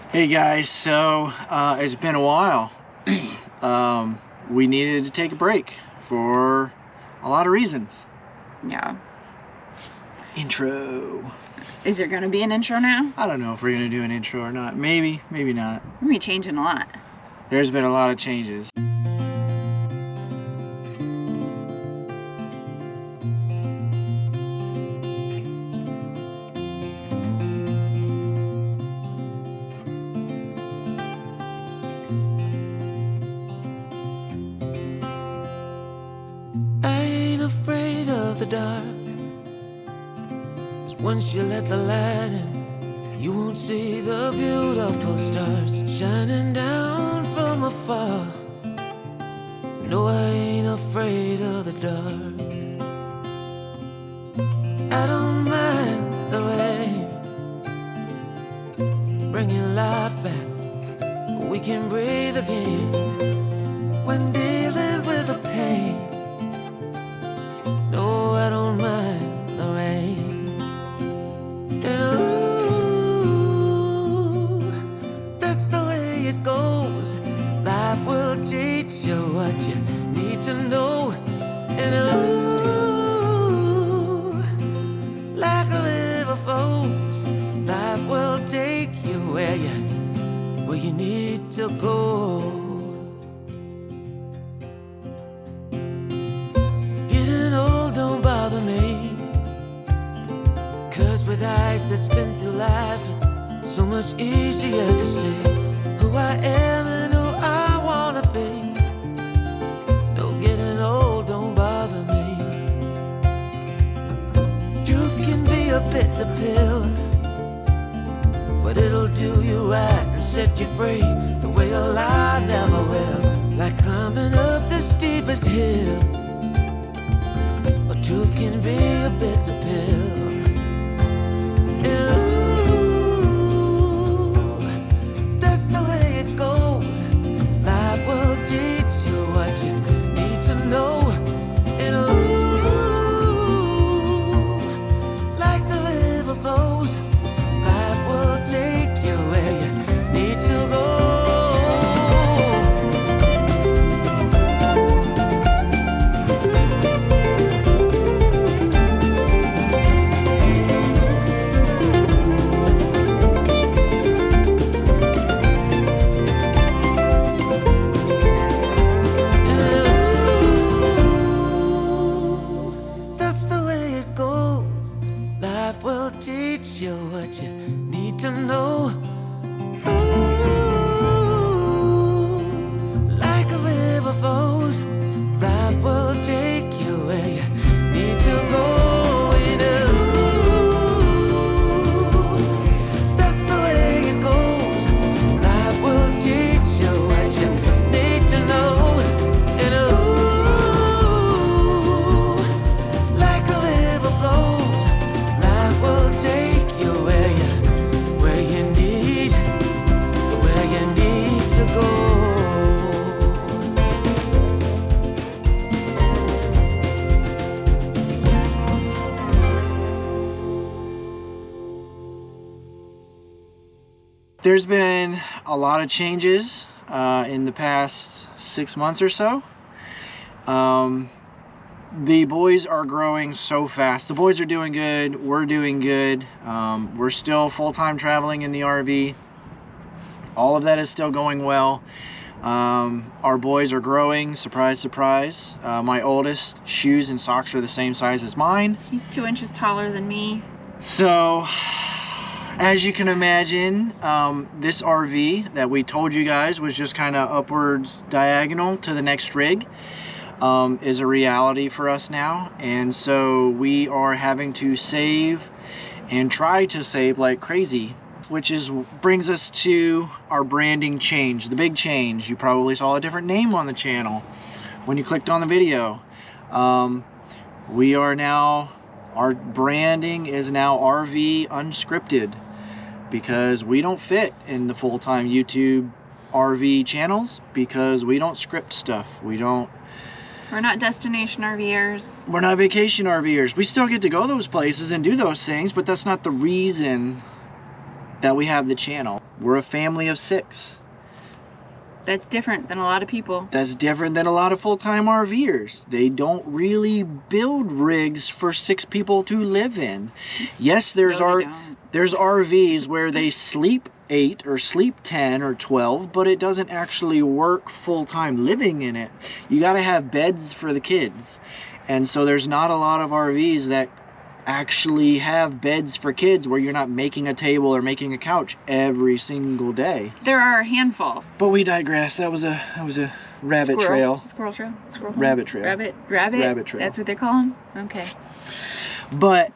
Hey guys, so it's been a while. We needed to take a break for a lot of reasons. Yeah. Intro. Is there going to be an intro now? I don't know if we're going to do an intro or not. Maybe, maybe not. We're going to be changing a lot. There's been a lot of changes. Dark, 'cause once you let the light in, you won't see the beautiful stars shining down from afar. No, I ain't afraid of the dark. I don't mind the rain, bringing life back. We can breathe again when dealing with the pain. No, I don't mind the rain. And ooh, that's the way it goes. Life will teach you what you need to know. And ooh, like a river flows, life will take you where you need to go. With eyes that's been through life, it's so much easier to see who I am and who I wanna be. No, getting old don't bother me. Truth can be a bitter pill, but it'll do you right and set you free the way a lie never will. Like climbing up the steepest hill, but truth can be a bitter pill. Ooh, that's the way it goes. Life will teach you what you need to know. And ooh, like the river flows, life will take you where you need to go. You what you need to know. Ooh, like a river flows, life will take you where you need to go. And ooh, that's the way it goes. Life will teach you what you need to know. And ooh, like a river flows, life will take There's been a lot of changes in the past 6 months or so. The boys are growing so fast. The boys are doing good. We're doing good. We're still full-time traveling in the RV. All of that is still going well. Our boys are growing. Surprise, surprise. My oldest shoes and socks are the same size as mine. He's 2 inches taller than me. So, as you can imagine, this RV that we told you guys was just kind of upwards diagonal to the next rig is a reality for us now. And so we are having to save and try to save like crazy, which brings us to our branding change, the big change. You probably saw a different name on the channel when you clicked on the video. We are now, our branding is now RV Unscripted, because we don't fit in the full-time YouTube RV channels, because we don't script stuff. We're not destination RVers. We're not vacation RVers. We still get to go those places and do those things, but that's not the reason that we have the channel. We're a family of 6. That's different than a lot of people. That's different than a lot of full-time RVers. They don't really build rigs for 6 people to live in. Yes, there's RVs where they sleep 8 or sleep 10 or 12, but it doesn't actually work full-time living in it. You got to have beds for the kids. And so there's not a lot of RVs that actually have beds for kids where you're not making a table or making a couch every single day. There are a handful. But we digress. That was a rabbit trail. Squirrel trail. Squirrel. Rabbit trail. Rabbit. Rabbit trail. That's what they call them. Okay. But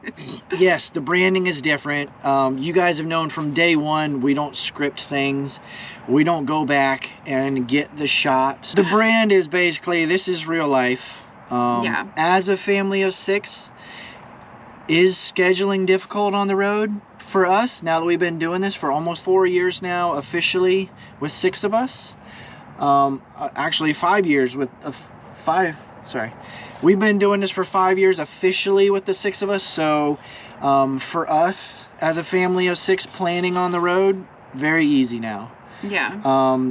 yes, the branding is different. You guys have known from day one, we don't script things. We don't go back and get the shot. The brand is basically, this is real life. Yeah. As a family of 6, is scheduling difficult on the road for us now that we've been doing this for almost 4 years now, officially with 6 of us? Actually 5 years with we've been doing this for 5 years officially with the 6 of us. So for us as a family of 6 planning on the road, very easy now. Yeah.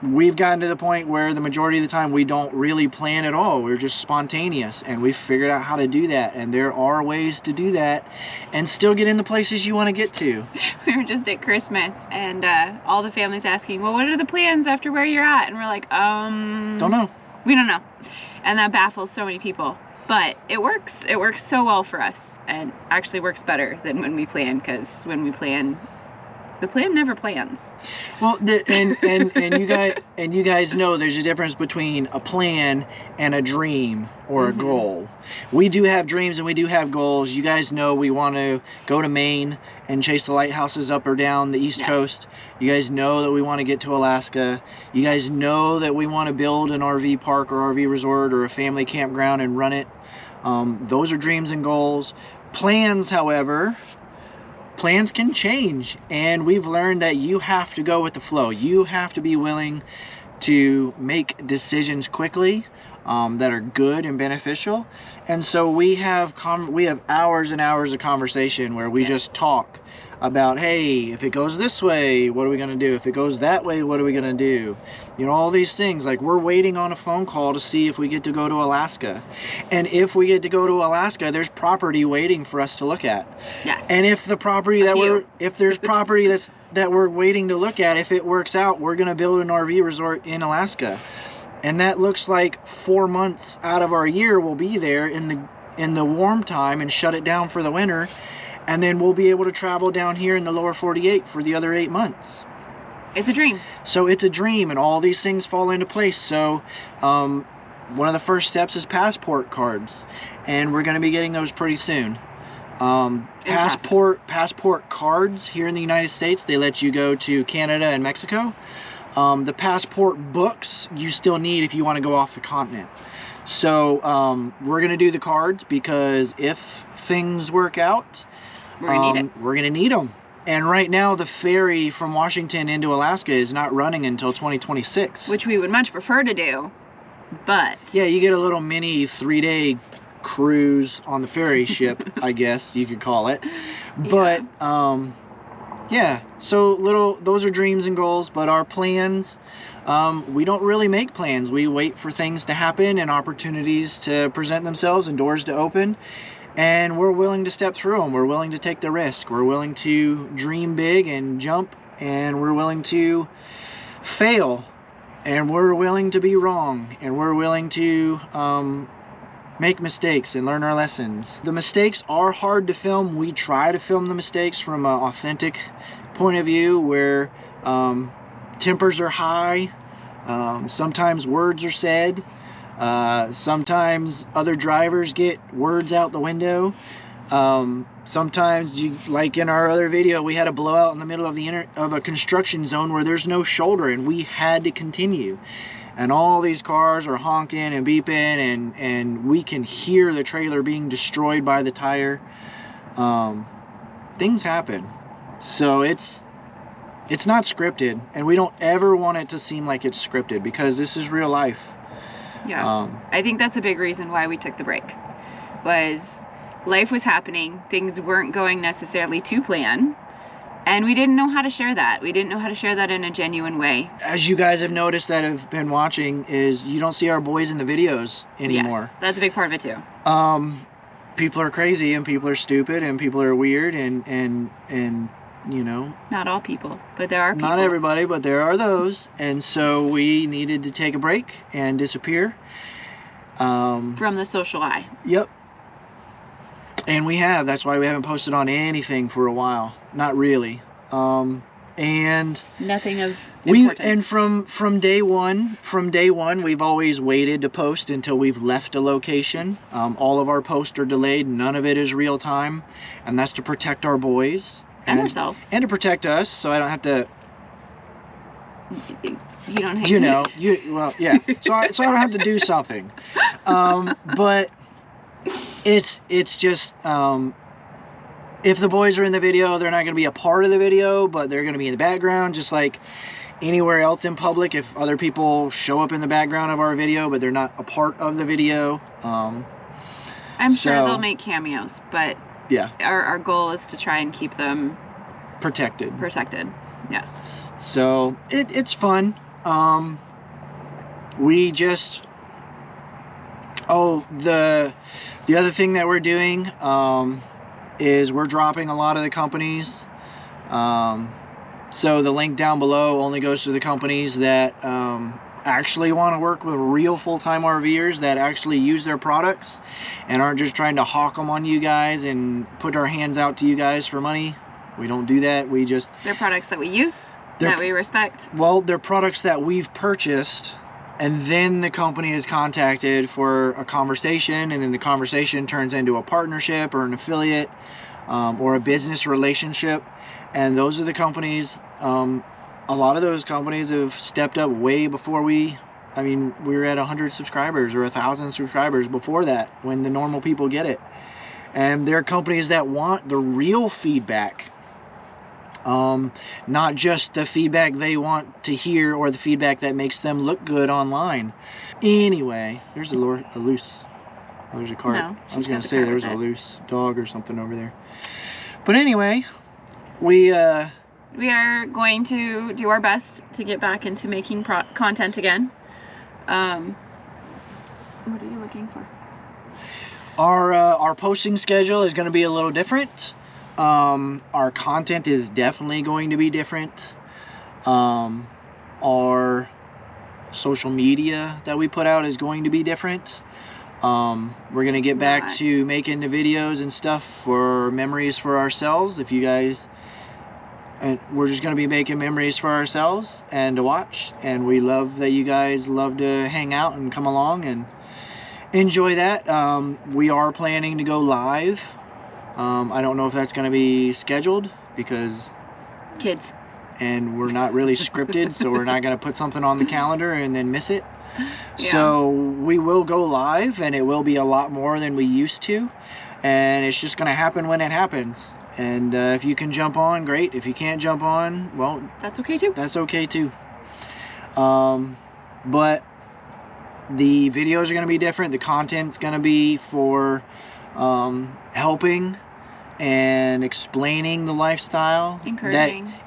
We've gotten to the point where the majority of the time we don't really plan at all. We're just spontaneous, and we've figured out how to do that. And there are ways to do that and still get in the places you want to get to. We were just at Christmas, and all the family's asking, well, what are the plans after where you're at? And we're like, don't know. We don't know. And that baffles so many people. But it works. It works so well for us, and actually works better than when we plan, because when we plan, the plan never plans. Well, and you guys know there's a difference between a plan and a dream or a goal. We do have dreams and we do have goals. You guys know we want to go to Maine and chase the lighthouses up or down the East Coast. You guys know that we want to get to Alaska. You guys know that we want to build an RV park or RV resort or a family campground and run it. Those are dreams and goals. Plans, however, plans can change, and we've learned that you have to go with the flow. You have to be willing to make decisions quickly that are good and beneficial. And so we have hours and hours of conversation where we just talk about, hey, if it goes this way, what are we going to do? If it goes that way, what are we going to do? You know, all these things. Like, we're waiting on a phone call to see if we get to go to Alaska. And if we get to go to Alaska, there's property waiting for us to look at. Yes. And if the property if there's property that we're waiting to look at, if it works out, we're going to build an RV resort in Alaska. And that looks like 4 months out of our year we'll be there in the warm time and shut it down for the winter. And then we'll be able to travel down here in the lower 48 for the other 8 months. It's a dream. So it's a dream, and all these things fall into place. So one of the first steps is passport cards, and we're going to be getting those pretty soon. Passport cards here in the United States, they let you go to Canada and Mexico. The passport books you still need if you want to go off the continent. So we're going to do the cards because if things work out, we're going to need them. And right now, the ferry from Washington into Alaska is not running until 2026. Which we would much prefer to do, but... Yeah, you get a little mini 3-day cruise on the ferry ship, I guess you could call it. But, yeah, so those are dreams and goals, but our plans, we don't really make plans. We wait for things to happen and opportunities to present themselves and doors to open. And we're willing to step through them. We're willing to take the risk. We're willing to dream big and jump. And we're willing to fail. And we're willing to be wrong. And we're willing to make mistakes and learn our lessons. The mistakes are hard to film. We try to film the mistakes from an authentic point of view where tempers are high. Sometimes words are said. Sometimes other drivers get words out the window. Sometimes, like in our other video, we had a blowout in the middle of a construction zone where there's no shoulder, and we had to continue. And all these cars are honking and beeping, and we can hear the trailer being destroyed by the tire. Things happen. So it's not scripted, and we don't ever want it to seem like it's scripted because this is real life. Yeah, I think that's a big reason why we took the break, was life was happening, things weren't going necessarily to plan, And we didn't know how to share that. We didn't know how to share that in a genuine way. As you guys have noticed that have been watching, is you don't see our boys in the videos anymore. Yes, that's a big part of it too. People are crazy and people are stupid and people are weird and you know. Not all people, but there are people. Not everybody, but there are those. And so we needed to take a break and disappear. From the social eye. Yep. And we have. That's why we haven't posted on anything for a while. Not really. And nothing of importance. And from day one, we've always waited to post until we've left a location. All of our posts are delayed. None of it is real time, and that's to protect our boys and ourselves, and to protect us, so I don't have to. You don't hate. You know, well, yeah. So I don't have to do something, but it's just. If the boys are in the video, they're not going to be a part of the video, but they're going to be in the background, just like anywhere else in public. If other people show up in the background of our video, but they're not a part of the video. I'm sure they'll make cameos, but yeah, our goal is to try and keep them protected. Yes. So it's fun. We just... Oh, the other thing that we're doing... is we're dropping a lot of the companies. So the link down below only goes to the companies that actually want to work with real full-time RVers that actually use their products and aren't just trying to hawk them on you guys and put our hands out to you guys for money. We don't do that. We just... They're products that we use, that we respect. Well, they're products that we've purchased, and then the company is contacted for a conversation, and then the conversation turns into a partnership or an affiliate or a business relationship. And those are the companies, a lot of those companies have stepped up way before we were at 100 subscribers or 1,000 subscribers before that, when the normal people get it. And they're companies that want the real feedback. Not just the feedback they want to hear or the feedback that makes them look good online. Anyway, there's a loose... Oh, there's a cart. No, I was going to say there's a loose dog or something over there. But anyway, we are going to do our best to get back into making content again. What are you looking for? Our posting schedule is going to be a little different. Our content is definitely going to be different. Our social media that we put out is going to be different. We're going to get back to making the videos and stuff for memories for ourselves. If you guys... And we're just going to be making memories for ourselves and to watch. And we love that you guys love to hang out and come along and enjoy that. We are planning to go live. I don't know if that's going to be scheduled because... Kids. And we're not really scripted, so we're not going to put something on the calendar and then miss it. Yeah. So we will go live, and it will be a lot more than we used to. And it's just going to happen when it happens. And if you can jump on, great. If you can't jump on, well... That's okay too. That's okay too. But the videos are going to be different. The content's going to be for helping and explaining the lifestyle.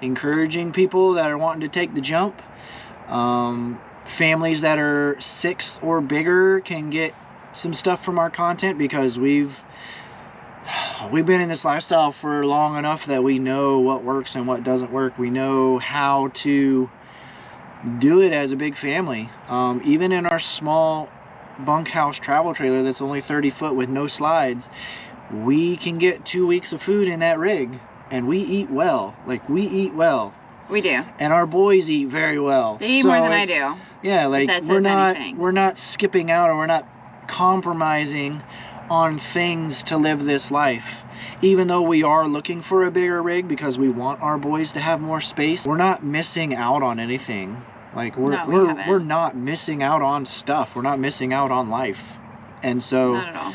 Encouraging people that are wanting to take the jump. Families that are 6 or bigger can get some stuff from our content because we've been in this lifestyle for long enough that we know what works and what doesn't work. We know how to do it as a big family. Even in our small bunkhouse travel trailer that's only 30 foot with no slides, we can get 2 weeks of food in that rig, and we eat well. Like, we eat well. We do. And our boys eat very well. They eat more than I do. Yeah, like we're not skipping out, or we're not compromising on things to live this life. Even though we are looking for a bigger rig because we want our boys to have more space, we're not missing out on anything. Like we're not missing out on stuff. We're not missing out on life. And so not at all.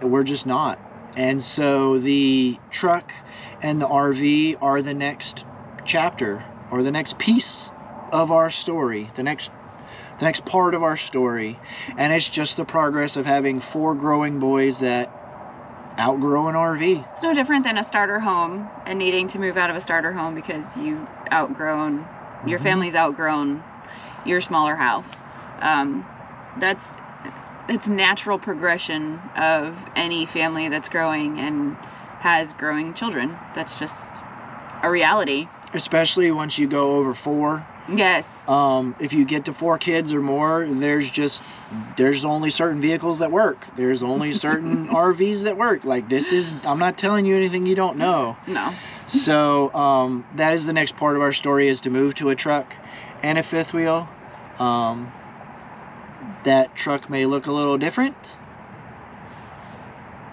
We're just not. And so the truck and the RV are the next chapter, or the next piece of our story, the next part of our story. And it's just the progress of having 4 growing boys that outgrow an RV. It's no different than a starter home and needing to move out of a starter home because you outgrown, your family's outgrown your smaller house. It's natural progression of any family that's growing and has growing children. That's just a reality. Especially once you go over 4. Yes. If you get to 4 kids or more, there's only certain vehicles that work. There's only certain RVs that work. Like I'm not telling you anything you don't know. No. So that is the next part of our story, is to move to a truck and a 5th wheel. That truck may look a little different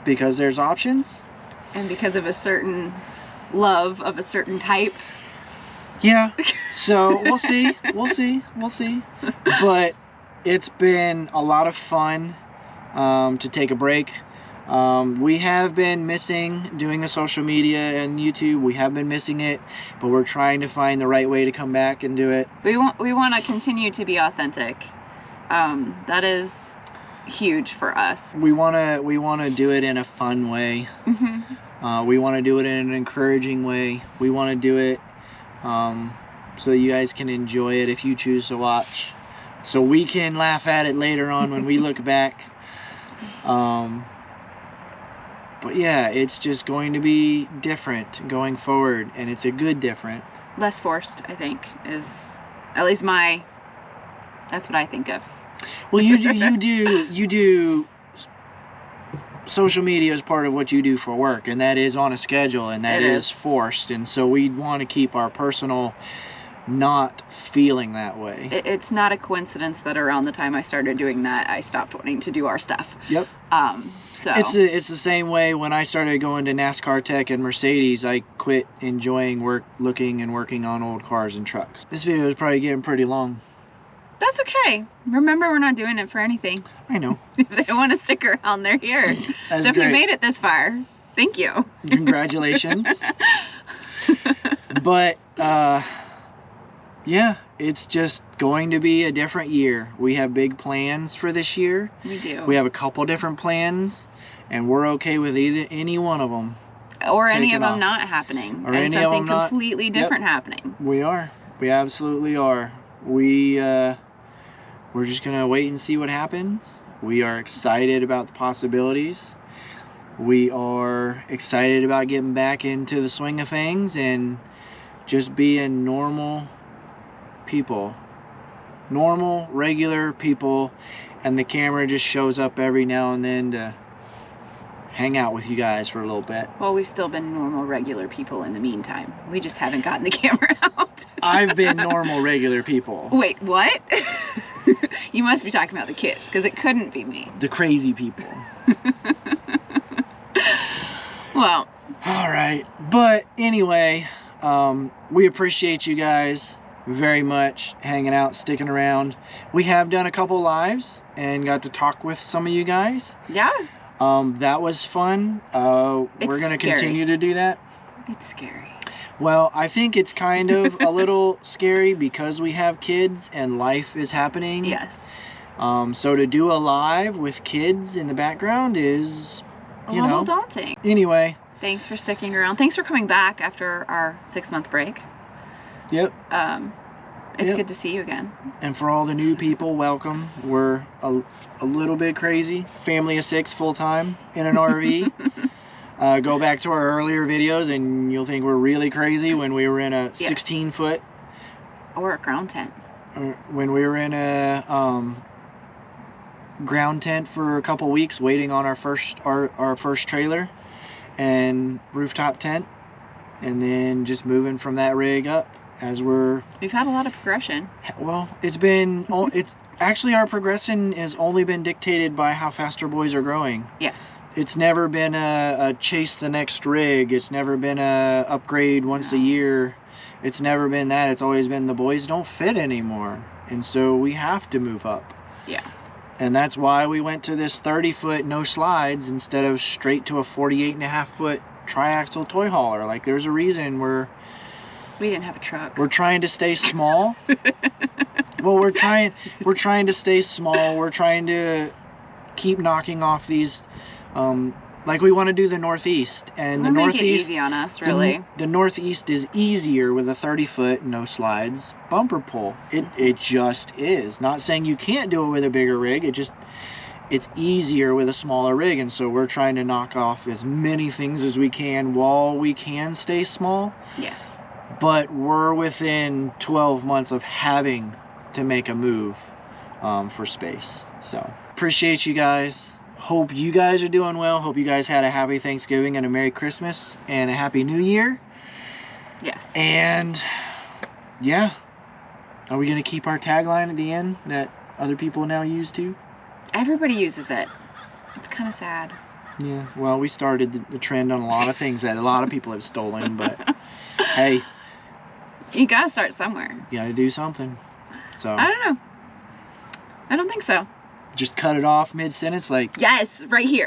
because there's options. And because of a certain love of a certain type. Yeah, so we'll see. But it's been a lot of fun to take a break. We have been missing doing the social media and YouTube. We have been missing it, but we're trying to find the right way to come back and do it. We want to continue to be authentic. That is huge for us. We want to do it in a fun way. We want to do it in an encouraging way. We want to do it so you guys can enjoy it if you choose to watch, so we can laugh at it later on when we look back. But yeah, it's just going to be different going forward, and it's a good different. Less forced, I think, is at least that's what I think of. Well, you do social media is part of what you do for work, and that is on a schedule, and that is forced, and so we want to keep our personal not feeling that way. It's not a coincidence that around the time I started doing that, I stopped wanting to do our stuff. Yep. So it's the same way when I started going to NASCAR Tech and Mercedes. I quit enjoying looking and working on old cars and trucks. This video is probably getting pretty long. That's okay. Remember, we're not doing it for anything. I know. If they want to stick around, they're here. That's so if great. you made it this far, thank you. Congratulations. But yeah, it's just going to be a different year. We have big plans for this year. We do. We have a couple different plans, and we're okay with any one of them. Or any of them off. Not happening. Or and any of something them not- completely different happening. We are. We absolutely are. We're just gonna wait and see what happens. We are excited about the possibilities. We are excited about getting back into the swing of things and just being normal people. Normal, regular people, and the camera just shows up every now and then to hang out with you guys for a little bit. Well, we've still been normal, regular people in the meantime. We just haven't gotten the camera out. I've been normal, regular people. Wait, what? You must be talking about the kids, because it couldn't be me. The crazy people. Well. All right. But anyway, we appreciate you guys very much hanging out, sticking around. We have done a couple lives and got to talk with some of you guys. Yeah. That was fun. We're going to continue to do that. It's scary. Well, I think it's kind of a little scary because we have kids and life is happening. Yes. So to do a live with kids in the background is, a little daunting. Anyway. Thanks for sticking around. Thanks for coming back after our 6-month break. Yep. It's good to see you again. And for all the new people, welcome. We're a little bit crazy. Family of 6 full-time in an RV. Go back to our earlier videos and you'll think we're really crazy when we were in a 16-foot. Or a ground tent. When we were in a ground tent for a couple weeks waiting on our first trailer and rooftop tent. And then just moving from that rig up as we've had a lot of progression. Well, it's actually our progression has only been dictated by how fast our boys are growing. Yes. It's never been a chase the next rig. It's never been a upgrade once a year. It's never been that. It's always been the boys don't fit anymore. And so we have to move up. Yeah. And that's why we went to this 30-foot no slides instead of straight to a 48.5-foot triaxle toy hauler. Like, there's a reason we didn't have a truck. We're trying to stay small. Well, we're trying to stay small. We're trying to keep knocking off these like we want to do the Northeast, and the We'll make it Northeast easy on us, really. The Northeast is easier with a 30-foot no slides bumper pull. It just is. Not saying you can't do it with a bigger rig. It's easier with a smaller rig, and so we're trying to knock off as many things as we can while we can stay small. Yes. But we're within 12 months of having to make a move for space. So appreciate you guys. Hope you guys are doing well. Hope you guys had a happy Thanksgiving and a Merry Christmas and a Happy New Year. Yes. And yeah, are we going to keep our tagline at the end that other people now use too? Everybody uses it. It's kind of sad. Yeah, well, we started the trend on a lot of things that a lot of people have stolen, but hey. You gotta start somewhere. You gotta do something. So I don't know. I don't think so. Just cut it off mid-sentence like... Yes, right here.